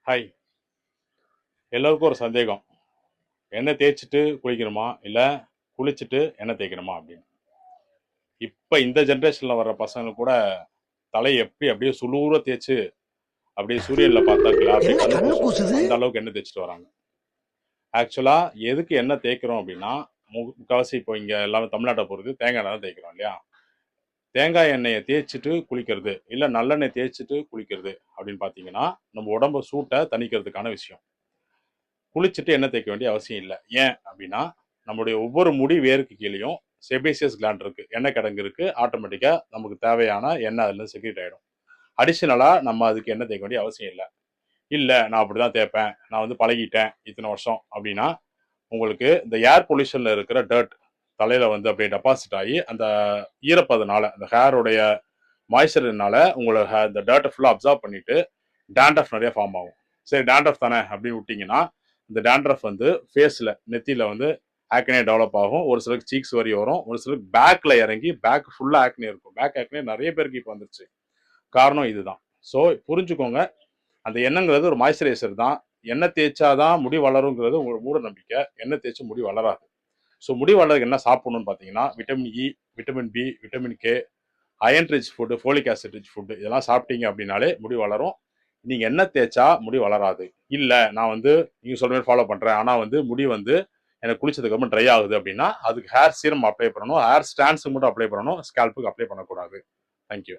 Hi. எல்லோருக்கும் ஒரு சந்தேகம். எண்ணெய் தேய்ச்சிட்டு குளிக்கணுமா? இல்ல குளிச்சுட்டு எண்ணெய் தேய்க்கணுமா? அப்படின்னு. இப்ப இந்த ஜெனரேஷன்ல வர்ற பசங்க கூட தலைய அப்படியே சுளூர தேய்ச்சு, அப்படியே சூரியன்ல பார்த்தா அப்படியே என்ன கண்ணு கண்ணு கூசும். கூசுது? அந்த அளவுக்கு எண்ணெய் தேய்ச்சுட்டு வராங்க. ஆக்சுவலா எதுக்கு எண்ணெய் தேய்க்கிறோம் அப்படின்னா, முக்காவாசி இப்போ இங்க எல்லாமே தமிழ்நாட்ட பொறுத்து தேங்காய் எண்ணெய் தான் தேய்க்கிறோம் இல்லையா? தேங்காய் எண்ணெய தேய்ச்சுட்டு குளிக்கிறது, இல்ல நல்லெண்ணெய் தேய்ச்சுட்டு குளிக்கிறது அப்படின்னு பார்த்தீங்கன்னா, நம்ம உடம்ப சூட்ட தணிக்கிறதுக்கான விஷயம். குளிச்சுட்டு எண்ணெய் தேய்க்க வேண்டிய அவசியம் இல்லை. ஏன் அப்படின்னா, நம்முடைய ஒவ்வொரு முடி வேருக்கு கீழேயும் செபேசியஸ் கிளாண்ட் இருக்கு, எண்ணெய் கிடங்கு இருக்கு. ஆட்டோமேட்டிக்கா நமக்கு தேவையான எண்ணெய் அதுல செக்ரேட் ஆயிடும். அடிஷனலா நம்ம அதுக்கு எண்ணெய் தேய்க்க வேண்டிய அவசியம் இல்லை. இல்லை நான் அப்படிதான் தேய்ப்பேன், நான் வந்து பழகிட்டேன் இத்தனை வருஷம் அப்படின்னா, உங்களுக்கு இந்த ஏர் பொல்யூஷன்ல இருக்கிற டர்ட் தலையில வந்து அப்படியே டெபாசிட் ஆகி அந்த ஈரப்பதனால அந்த ஹேருடைய மாய்ஸ்சர்னால உங்களோட இந்த டர்ட்டை ஃபுல்லாக அப்சர்வ் பண்ணிட்டு டேண்ட்ரஃப் நிறைய ஃபார்ம் ஆகும். சரி டேண்ட்ரஃப் தானே அப்படின்னு விட்டிங்கன்னா, இந்த டேண்ட்ரஃப் வந்து ஃபேஸில் நெத்தியில் வந்து ஆக்னே டெவலப் ஆகும். ஒரு சிலருக்கு சீக்ஸ் வரி வரும், ஒரு சிலருக்கு பேக்கில் இறங்கி பேக் ஃபுல்லாக ஆக்னே இருக்கும். பேக் ஆக்னே நிறைய பேருக்கு இப்போ வந்துருச்சு. காரணம் இதுதான். ஸோ புரிஞ்சுக்கோங்க, அந்த எண்ணெய்ங்கிறது ஒரு மாய்ஸ்சரைசர் தான். எண்ணெய் தேய்ச்சாதான் முடி வளருங்கிறது ஒரு மூட நம்பிக்கை. எண்ணெய் தேய்ச்சி முடி வளராது. ஸோ முடி வளர்றதுக்கு என்ன சாப்பிடணும்னு பார்த்தீங்கன்னா, vitamin E, vitamin B, vitamin K, iron rich food, folic acid rich food இதெல்லாம் சாப்பிட்டீங்க அப்படின்னாலே முடி வளரும். நீங்க எண்ணெய் தேய்ச்சா முடி வளராது. இல்ல நான் வந்து நீங்க சொல்ற மாதிரி ஃபாலோ பண்றேன், ஆனா வந்து முடி வந்து எனக்கு குளிச்சதுக்கு அப்புறம் ட்ரை ஆகுது அப்படின்னா, அதுக்கு ஹேர் சீரம் அப்ளை பண்ணணும். ஹேர் ஸ்டாண்ட்ஸுக்கு மட்டும் அப்ளை பண்ணணும், ஸ்கேல்ப்புக்கு அப்ளை பண்ணக்கூடாது. தேங்க்யூ.